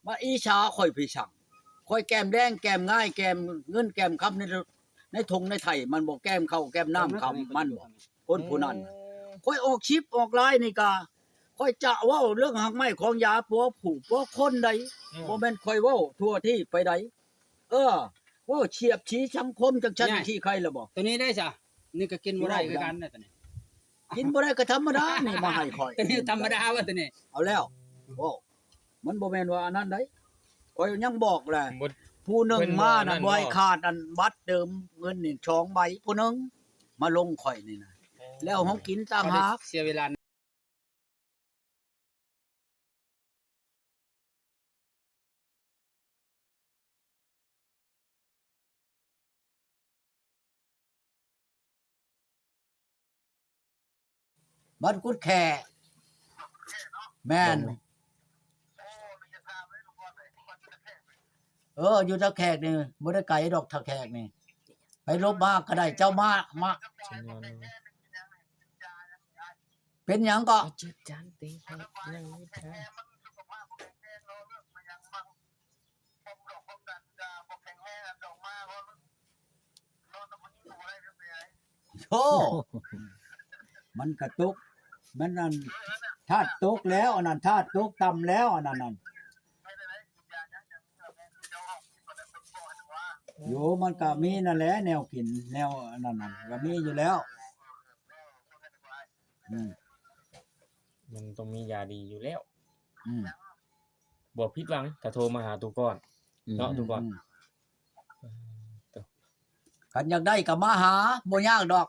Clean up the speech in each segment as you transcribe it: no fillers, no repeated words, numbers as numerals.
มาอีชาค่อยพี่ช่างค่อยแก้มแดงแก้มง่ายแก้มเงินแก้มคำในทงในไทยมันบ่แก้มเข้าแก้มน้ำคำมันบ่คนผู้นั้นค่อยออกชิปออกลายนี่กาค่อยจะเว้าเรื่องหักไม้ของยาปัวผู้ปัวคนใดบ่แม่นค่อยเว้าทั่วที่ไปใดเว้าเฉียบชี้สังคมจังซั่นที่ใครล่ะบ่ ตัวนี้ได้จ้ะนี่ก็กินบ่ได้คือกันนะตัวนี้ กินบ่ได้ก็ธรรมดานี่มาให้ข่อย ตัวนี้ธรรมดาว่าตัวนี้ เอาแล้วโอ้มันบ่แม่นว่าอันนั้นได้ข่อยยังบอกแหละ บ่ ผู้หนึ่ง เพิ่น มา บ่นั่ น่ะ น บ่ บ่ ให้ขาดอันบัตรเดิมเงินนี่2ใบผู้หนึงมาลงข่อยนี่นะแล้วเฮากินตามหา เสียเวลา บัตรกุดแค่แม่นอยู่ตะแขกนี่บ่ได้ไกลดอกตะแขกนี่ไปลบมาก็ได้เจ้ามาเป็นหยังก็ จิตจันติครับยังไม่ทัน โธ่มันกระตุกมันนั่นธาตุตกแล้วอันนั้นธาตุตกต่ำแล้วอันนั้นอยู่มันก็มีนั่นแหละแนวกินแนวอันนั้นน่ะก็มีอยู่แล้วอืม มันต้องมียาดีอยู่แล้ว อืม บ่ผิดหวังถ้าโทรมาหาตูก่อน เนาะทุกคน คันอยากได้ก็มาหาบ่ยากดอก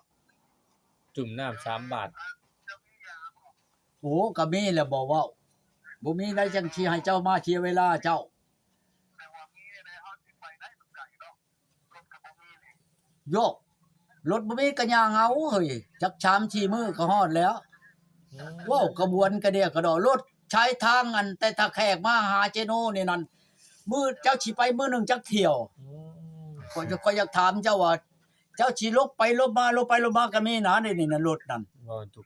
จุ่มน้ำ3 บาท โอ้ก็มีแหละบ่เว้าบ่มีได้จังสิให้เจ้ามาเสียเวลาเจ้าโยกรถบ่มีก็ย่างเอาเฮ้ยจัก3-4มื้อก็ฮอดแล้วเว้ากระบวนกระเดียกระดอรถใช้ทางอันแต่ถ้าแขกมาหาเจโนนี่นั่นมื้อเจ้าสิไปมื้อหนึงจักเที่ยวข้อยอยากถามเจ้าว่าเจ้าสิลบไปลบมาลบไปลบมาก็มีนะนี่น่ะรถนั่น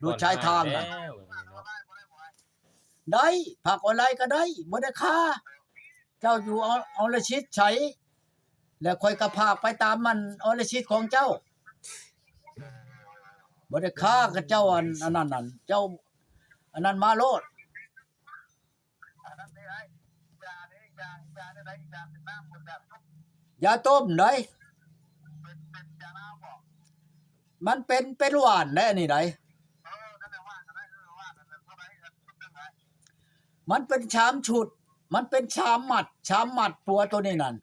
รถใช้ทางน่ะ แล้วเนาะ ได้ผักออนไลน์ก็ได้บ่ได้ค่าเจ้าอยู่เอาละชิดใช้แล้วค่อยก็พากไปตามมันเอาละชิดของเจ้าบ่ได้ค่ากับเจ้าอันนั้นนั่นเจ้าอันนั้นมาโลดยาต้มได้มันเป็นหวานได้อันนี้ได้มันเป็นชามฉุดมันเป็นชามหมัดปัวตัวนี้นั่น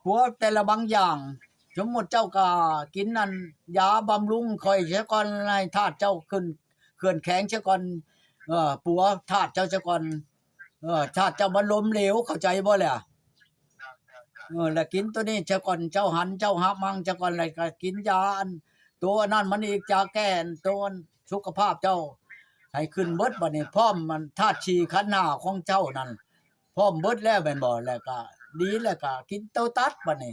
ปัวแต่ละบางอย่างสมมุติเจ้าก็กินนั่นยาบำรุงค่อยเสียก่อนให้ธาตุเจ้าขึ้นเขื่อนแข็งเสียก่อนปัวธาตุเจ้าเสียก่อนธาตุเจ้ามันล้มเหลวเข้าใจบ่แหละแล้วกินตัวนี้เสียก่อนเจ้าหันเจ้าหามังเสียก่อนแล้วก็กินยาอันตัวนั้นมันอีกจะแก้ตัวสุขภาพเจ้าให้ขึ้นเบิดบัดนี้พร้อมมันธาตุฉีขันธ์หน้าของเจ้านั่นพร้อมเบิดแล้วแม่นบ่แล้วก็ดีแล้วก็กินเต้าตัดบัดนี้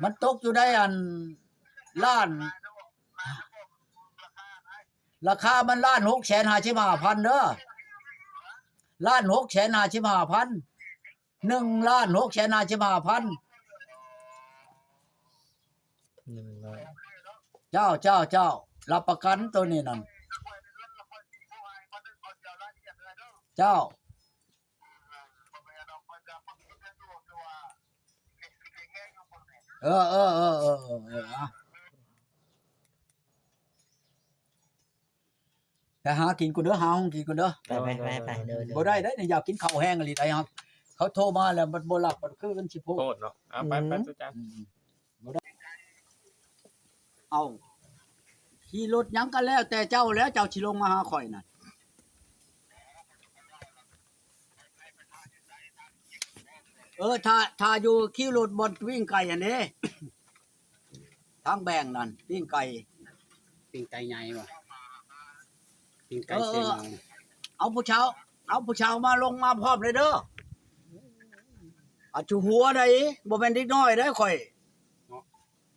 มันตกอยู่ได้อันล้านราคามัน1,655,000เด้อ1,655,000 1,655,000 เจ้ารับประกันตัวนี้นั่นเจ้าไปหากินกูเด้อหาห้องกินกูเด้อ ไปเด้อ บ่ได้เด้อยากกินข้าวแห้งอีหลีได้ครับเขาโทรมาแล้วมันบ่รับมันคือมันสิโพ โท ด ษเนาะเอาไปตุจัน บ่ได้เอาขี่รถหยังก็แล้วแต่เจ้าแล้วเจ้าสิลงมาหาข่อยน่ะถ้าอยู่ขี่รถบนวิ่งไก่อันนี้ ทางแบ่งนั่นวิ่งไก่ ปิ้งไก่ใหญ่บ่ปิ้งไก่เสียง เอาผู้ชาวมาลงมาพร้อมเลยเด้ออาจูหัวได้บ่แม่นเด็กน้อยได้ข่อย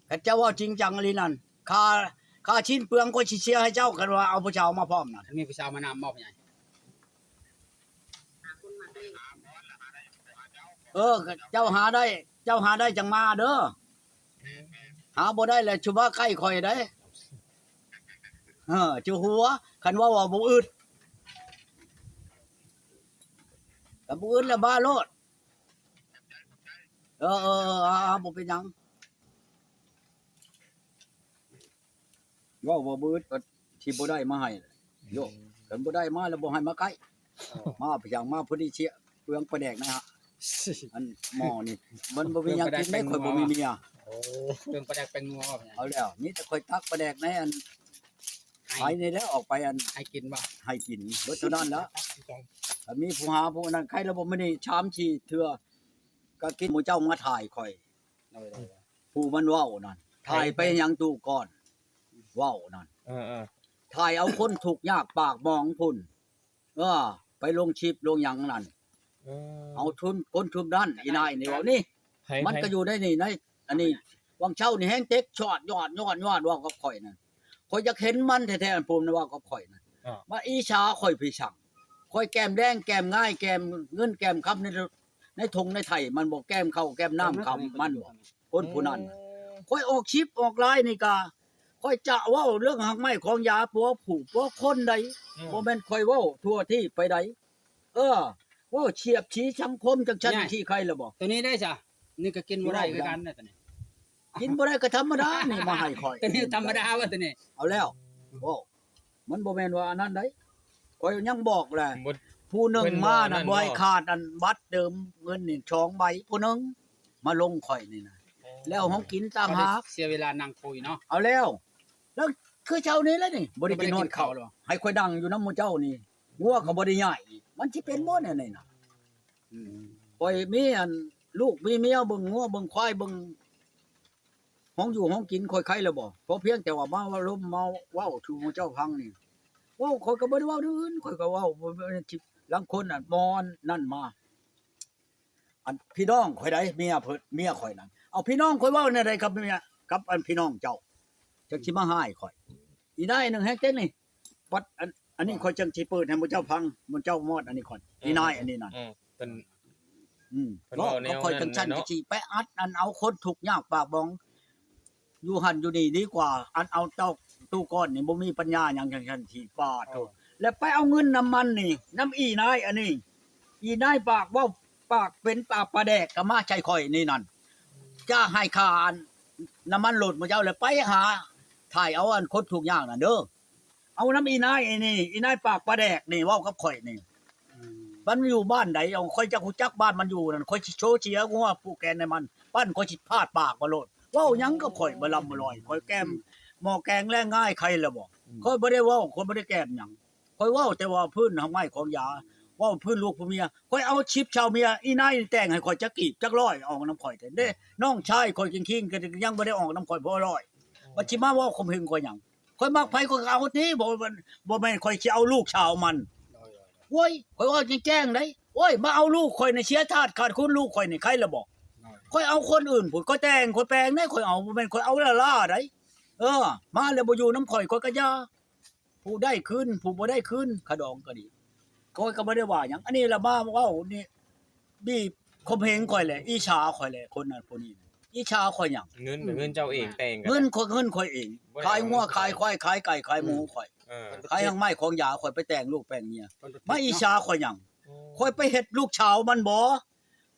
แต่เจ้าว่าจริงจังอีหลีนั่นค่าชิ้นเปลืองก็สิเสียให้เจ้ากันว่าเอาผู้ชาวมาพร้อมนั่น มีผู้ชาวมานำมอบใหญ่ เจ้าหาได้จังมาเด้อหาบ่ได้แล้วชุว่าใกล้ข่อยได้จูหัวคันว่าบ่อึดก็บ่อึดแล้วบ้าโลดบ่เป็นหยังว่าบ่อึดก็สิบ่ได้มาให้โยคันบ่ได้มาแล้วบ่ให้มาใกล้มาไปอย่างมาพอดีเชี่ยเปลืองปลาแดกนะฮะอันหม้อนี่มันบ่มีหยังกินได้ข่อยบ่มีเมีย โอ้เรื่องประดักเป็นงัวเนี่ย เอาแล้วนี่แต่ข่อยตักปลาแดกในอันไปนี่แล้วออกไปอัน ให้กินบ่ ให้กินเบิดเท่านั้นแล้วถ้ามีผู้หาผู้นั้นใครระบบไม่ได้ชามชีเถื่อก็กินหมู่เจ้ามาถ่ายข่อย โดย ผู้มันเว้านั่นถ่ายไปยังตู้ก่อนเว้านั่น เออ ถ่ายเอาคนถูกข์ยากปากมองพุ่นไปลงชิปลงหยังนั่น ๆ เอาทุนคนทุนด้านอีนายนี่เว้านี่ ให้ มันก็อยู่ได้นี่ในอันนี้วังเช้านี่แห้งเต็กชอดยอดว่ากับข่อยนั่นข่อยอยากเห็นมันแท้ๆอันภูมินะว่ากับข่อยนั่นมาอีชาข่อยพี่ช่างข่อยแก้มแดงแก้มง่ายแก้มเงินแก้มคำในทงในไทยมันบ่แก้มเข้าแก้มน้ำคำมันบ่คนผู้นั้นข่อยออกชิปออกลายนี่กาข่อยจะเว้าเรื่องหักไม้ของยาปัวผูกปัวคนใดบ่แม่นข่อยเว้าทั่วที่ไปใดเว้าเฉียบชี้สังคมจังซั่นที่ใครล่ะบ่ ตัวนี้ได้จ้ะนี่ก็กินบ่ได้คือกันนะตัวนี้ กินบ่ได้ก็ธรรมดานี่มาให้ข่อย ตัวนี้ธรรมดาว่าตัวนี้ เอาแล้วโอ้มันบ่แม่นว่าอันนั้นได้ข่อยยังบอกแหละ บ่ ผู้หนึ่งมาน่ะ เพิ่นบ่ บ่ นั่น ให้ขาดอันบัตรเดิมเงินนี่2ใบผู้หนึงมาลงข่อยนี่นะแล้วเฮากินตามหา เสียเวลานั่งคุยเนาะ เอาแล้วคือเจ้านี้แล้วนี่บ่ได้กินฮอดข้าว หรอ ให้ข่อยดังอยู่นำหมู่เจ้านี่งัวก็บ่ได้ใหญ่มันสิเป็นบ่แน่ๆน่ะข่อยมีอันลูกมีเมียเบิ่งงัวเบิ่งควายเบิ่งห้องอยู่ห้องกินข่อยไข่แล้วบ่เพราะเพียงแต่ว่ามาว่าลมเมาเว้าสู่หมู่เจ้าฟังนี่เว้าข่อยก็บ่ได้เว้าอื่นข่อยก็เว้าลางคนน่ะมอนนั่นมาอันพี่น้องข่อยได้เมียเพิ่นเมียข่อยนั่นเอาพี่น้องข่อยเว้าแนวใดครับเมียกับอันพี่น้องเจ้าจังสิมาหายข่อยอีนายหนึงแฮกเต้นนี่ปัดอันนี้ข่อยจังสิเปิดให้หมู่เจ้าฟังหมู่เจ้ามอดอันนี้ข่อยอีนายอันนี้นั่น เป็น เพิ่น ก็ เว้าแนว ค่อยจังซั่น นั้น จั เนาะ งซี่ไปอัดอันเอาคนทุกข์ยากปากบ้องอยู่หั่นอยู่นี่ดีกว่า อันเอาเจ้าตู้ก้อนนี่บ่มีปัญญาหยังจังซั่นที่ปาดโตแล้วไปเอาเงินน้ำมันนี่น้ำอีนายอันนี้อีนายปากเว้าปากเป็นปากปลาแดกก็มาใช้ข่อยนี่นั่นจะให้ค่าอันน้ำมันโหลดมาเจ้าแล้วไปหาถ่ายเอาอันคนทุกข์ยากน่ะเด้อเอาน้ำอีนายไอ้นี่อีนายปากปลาแดกนี่เว้ากับข่อยนี่ มันอยู่บ้านใดเอาค่อยจะฮู้จักบ้านมันอยู่นั่นค่อยสิโชว์เชียร์งัวผู้แกนในมันปั้นค่อยสิพาดปากบ่โลดเว้าหยังก็ข่อยบ่ลำบ่ลอยค่อยแก้มหม้อแกงแลงง่ายใครล่ะบ่ค่อยบ่ได้เว้าค่อยบ่ได้แก้มหยังค่อยเว้าแต่ว่าพื้นทางไม้ของยาเว้าพื้นลูกผู้เมียค่อยเอาชิปชาวเมียอีนายแต่งให้ค่อยจักกีบจักร้อยออกน้ำข่อยเด้น้องชายค่อยคิงๆก็ยังบ่ได้ออกน้ำข่อยบ่ร้อยว่าสิมาเว้าข่มเหงข่อยหยังค่อยมักไผก็เอาติบ่แม่นค่อยสิเอาลูกชาวมัน โว้ยข่อยว่าแจ้งได้โอ้ยมาเอาลูกข่อยในเชียร์ชาติขาดคุณลูกข่อยนี่ใครละบอกข่อยเอาคนอื่นพุ่นข่อยแต่งข่อยแปลงได้ข่อยเอาบ่แม่นข่อยเอาละล่าได้มาแล้วบ่อยู่น้ำข่อยข่อยก็ย่าผู้ได้คืนผู้บ่ได้คืนขะดองก็ดีข่อยก็บ่ได้ว่าหยังอันนี้ละมาเว้านี่บีบข่มเหงข่อยแหละอิจฉาข่อยแหละคนนั้นผู้นี้อิจฉาข่อยหยัง เงินเจ้าเองแต่งกัน เงินข่อยเองขายงัวขายควายขายไก่ขายหมูข่อยขายทั้งไม้ของยาข่อยไปแต่งลูกแปลงเมียมาอิจฉาข่อยหยังข่อยไปเฮ็ดลูกชาวมันบ่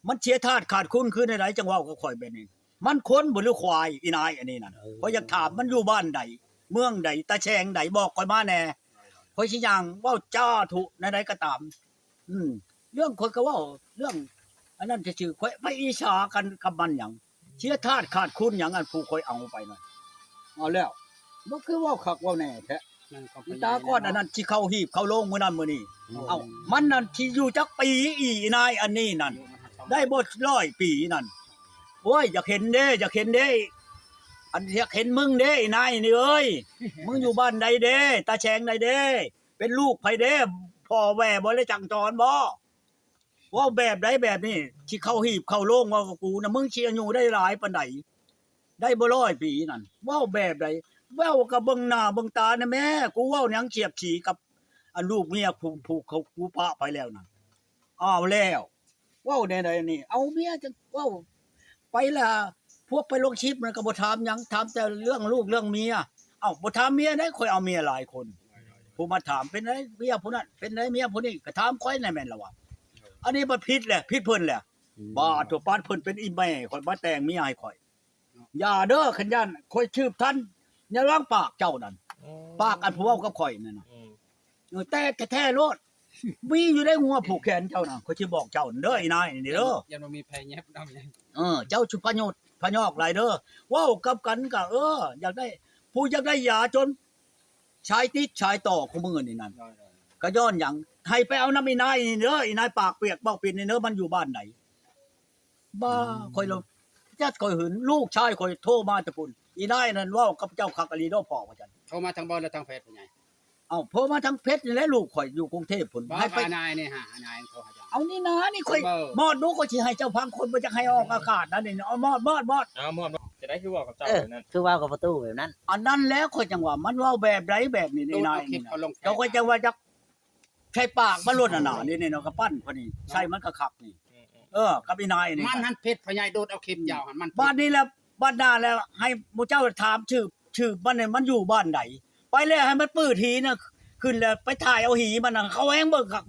มันเสียธาตุขาดคุณคือในไหนจังเว้ากับข่อยแบบนี้มันคนบ่หรือควายอีนายอันนี้นั่นข่อยอยากถามมันอยู่บ้านใดเมืองใดตาแฉงใดบอกข่อยมาแน่ข่อยสิย่างเว้าจ้าทุในใดก็ตามเรื่องข่อยก็เว้าเรื่องอันนั้นซื่อๆข่อยไปอิจฉากันกับมันหยังเสียธาตุขาดคุณหยังอันผู้ข่อยเอาไปนั่นเอาแล้วบ่คือเว้าคักเว้าแน่แท้อีตาก้อนอันนั้นที่เข้าหีบเข้าโรงมื้อนั้นมื้อนี้เอ้ามันนั่นที่อยู่จักปีอีนายอันนี้นั่นได้บ่100ปีนั่นโอ้ยอยากเห็นเด้อยากเห็นเด้อันอยากเห็นมึงเด้นายนี่เอ้ยมึงอยู่บ้านใดเด้ตาแฉงใดเด้เป็นลูกไผเด้พ่อแว่บ่ได้จังจรบ่ว่าแบบใดแบบนี้ที่เข้าหีบเข้าโรงว่ากูน่ะมึงสิอายุได้หลายปานใดได้บ่100ปีนั่นเว้าแบบใดเว้ากับเบิ่งหน้าเบิ่งตานะแม่กูเว้าหยังเฉียบฉีกับอันลูกเมียผูกเขากูปะไปแล้วนั่น อ้าวแล้วเว้าแนวใดนี่เอาเมียจังเว้าไปล่ะพวกไปลงคลิปมันก็บ่ถามหยังถามแต่เรื่องลูกเรื่องเมียเอ้าบ่ถามเมียได้ข่อยเอาเมียหลายคนผู้มาถามเป็นไดเมียผู้นั้นเป็นไดเมียผู้นี้ก็ถามข่อยนั่นแม่นล่ะวะอันนี้มันผิดแหละผิดเพิ่นแหละบ่ตัวปานเพิ่นเป็นอีแม่ข่อยมาแต่งเมียให้ข่อยอย่าเด้อคันยันข่อยชืบทันอย่าล้างปากเจ้านั่นปากอันผู้เว้ากับข่อยนั่นน่ะแต่แท้ๆโลดมีอยู่ในหัวผูกแขนเจ้าน่ะข่อยสิบอกเจ้าเด้ออีนายนี่เด้อ ยังบ่มีไผแยบนำยัง เจ้าชุพยศพยอกหลายเด้อเว้ากับกันก็อยากได้ผู้อยากได้ยาจนชายติดชายต่อของมึงนี่นั่นก็ย้อนหยังให้ไปเอาน้ำอีนายนี่เด้ออีนายปากเปียกเบ้าปิดนี่เด้อมันอยู่บ้านไหนบ้าข่อยเราจัดข่อยหึนลูกชายข่อยโทรมาแต่พุ่นอีนายนั่นเว้ากับเจ้าคักอลีโดพ่อว่าจัง โทรมาทางบ่แล้วทางเฟซผู้ใหญ่ เอ้าโทรมาทางเพชรนี่แหละลูกข่อยอยู่กรุงเทพพุ่น บ่ ให้ไป นายนี่หานายโทรหาเจ้า เอานี่นะนี่ข่อย เบอร์ มอดดูข่อยสิให้เจ้าพังคนบ่จักให้ออกอากาศนั่นนี่เอามอด เอาหมดจะได้คือบอกกับเจ้า เออ แบบนั้น คือว่ากับประตูแบบนั้น อันนั้นแล้วข่อยจังว่ามันเว้าแบบใดแบบนี้ โด นี่ น นาย เอาคลิ นี่ ป นะ เขาลง เจ้าก็จะว่าจักใช้ปากมันล้นน่ะนี่เนาะก็ปั้นพอนี่ใช่มันก็คักนี่กับอีนายนี่ มันหันเพชรผู้ใหญ่โดนเอาคลิปยาวหันมัน บ้านนี้แล้วบ้านหน้าแล้วให้หมู่เจ้าถามชื่อบ้านนี่มันอยู่บ้านไหนไปแล้วให้มันปื้อทีน่ะขึ้นแล้วไปถ่ายเอาหีมันน่ะเขาแฮงเบิ่งคัก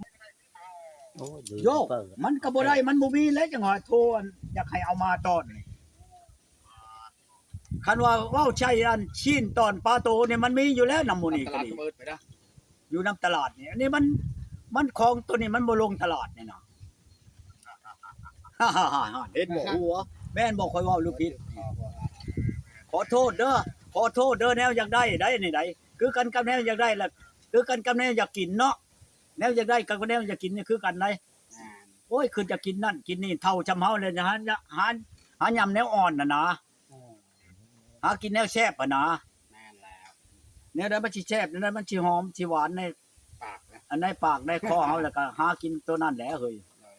โอ้ย โยกมันก็บ่ได้มันบ่มีแล้วจังหวะโทรอันอยากให้เอามาตอนนี่คันว่าเว้าใช่อันชิ้นตอนปลาโตเนี่ยมันมีอยู่แล้วนำหมู่นี่ ต ก็ ลาด ดี ก็เบิดไปนะ อยู่นำตลาดนี่อันนี้มันของตัวนี้มันบ่ลงตลาดนี่นะฮ่าๆๆเห็นบ่หัวแม่นบ่ค่อยเว้าหรือผิดขอโทษเด้อขอโทษเด้อแนวอยากได้นี่ได้คือกันกับแนวอยากได้ล่ะคือกันกับแนวอยากกินเนาะแนวอยากได้กับแนวอยากกินนี่คือกันได้โอ้ยคือจะกินนั่นกินนี่เท่าจำเฮาเลยนะหายำแนวอ่อนน่ะนะหากินแนวแซ่บอ่ะนะ แม่นแล้ว แนวใดมันสิแซ่บแนวใดมันสิหอมสิหวานใน ปากนะ อันในปากในคอเฮาแล้วก็หากินตัวนั้นแหละเฮ้ย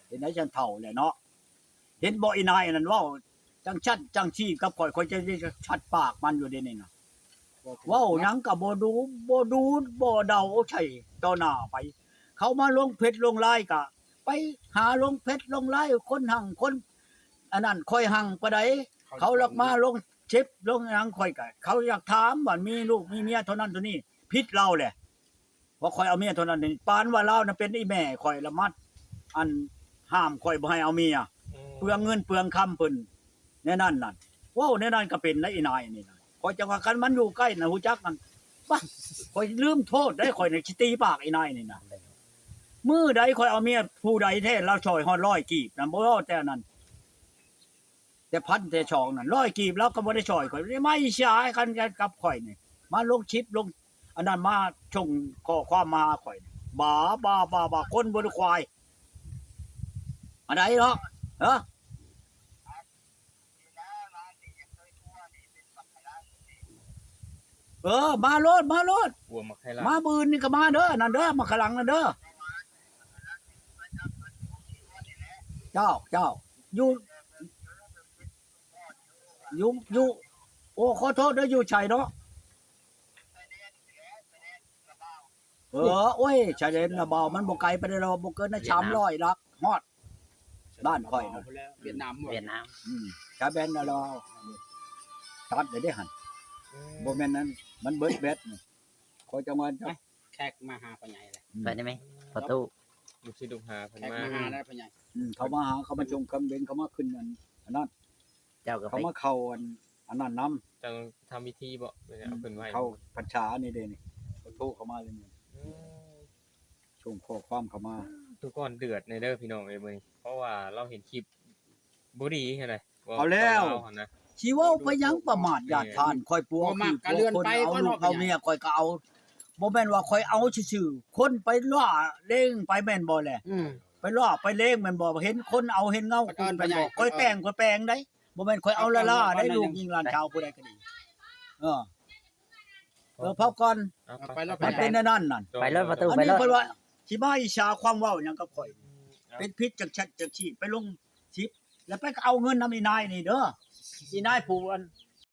เห็นได้ฉันเฒ่าแหละเนาะเห็นบ่อีนายนั่นเว้าจังชัดจังชี้กับข่อยจะชัดปากมันอยู่เดี๋ยวนี้น่ะเว้าหยังก็บ่ดูบ่เดาใช่ต่อหน้าไป เขามาลงเพชรลงลายก็ไปหาลงเพชรลงลายคนหั่งคนอันนั้นค่อยหั่งปานใดเขาลักมาลงเช็บลงหยังค่อยก็เขาอยากถามว่ามีลูกมีเมียเท่านั้นเท่านี้ผิดเราแหละ ว่าข่อยเอาเมียเท่านั้นนี่ปานว่าเราน่ะเป็นอีแม่ข่อยละมัดอันห้ามข่อยบ่ให้เอาเมียเปลืองเงินเปลืองคำเพิ่นแน่นั่นนั่นว้าวแน่นั่นก็เป็นนะอีนายนี่นะข่อยจังว่ากันมันอยู่ใกล้น่ะฮู้จักมันป่ะข่อยลืมโทษได้ข่อยน่ะสิตีปากอีนายนี่นะมื้อใดข่อยเอาเมียผู้ใดแท้เราช่อยฮอด100กีบน่ะบ่เอาแต่นั้นแต่พันแต่ชองนั่น100กีบแล้วก็บ่ได้ช่อยข่อยไม่ใช่กันกับข่อยนี่มาลงชิปลง อันนั้นมาชงข้อความมาข่อยบ่าคนบ่ได้ควายอันใดเนาะมาโลด บัวมาใครล่ะ มาบืนนี่ก็มาเด้อนั่นเด้อมาขลังนั่นเด้อเจ้าอยู่โอ้ขอโทษเด้ออยู่ชัยเนาะโอ้ยชายแดนละเบามันบ่ไกลไปได้เราบ่เกินนะ300ลักฮอดบ้านข่อยน่ะ เวียดนามหมด เวียดนาม ชายแดนน่ะเราตัดได้หั่นบ่แม่นนั้นมันเบิดแบตนี่ขอจังหวัด แขกมาหาผู้ใหญ่เลย ไปได้ไหมประตู ลูกศิษย์ลูกหาเพิ่น แขก มา มาหาได้ผู้ใหญ่ เขามาหาเขามาชมคำเบนเขามาขึ้นอันนั้น เจ้าก็ เขา ไป มาเข้าอันนั้นนำ จะทำพิธีบ่เพิ่นเอาเพิ่นไว้ เข้าพรรษานี่เด้นี่เขาโทรเข้ามาเลยนี่ชมข้อความเข้ามา ทุกคนเดือดในเด้อพี่น้องเอ้ยมื้อนี้เพราะว่าเราเห็นคลิปบ่ดีแค่ไหน เอาแล้ว หั่นนะ ชีเว้าไปยังประมาทญาติทานค่อยปัวคือปัวคนเอาลูกเอาเมียค่อยก็เอาบ่แม่นว่าค่อยเอาซื่อๆคนไปล่อเล่งไปแม่นบ่แหละไปล่อไปเล่งแม่นบ่เห็นคนเอาเห็นเงาคุณไปบ่ค่อยแต่งค่อยแปลงได้บ่แม่นค่อยเอาละล่าได้ลูกยิงหลานชาวผู้ใดก็ดีพอก่อน เอา ไปแล้ว มันเป็นนั่นนั่น ไปเลยประตู อัน ไป นี้ เลย เพิ่นว่าสิมาอิจฉาความเว้าหยังกับข่อยเป็นพิษจักชัดจักชีไปลงชิปแล้วไปก็เอาเงินนำอีนายนี่เด้ออีนายผู้อัน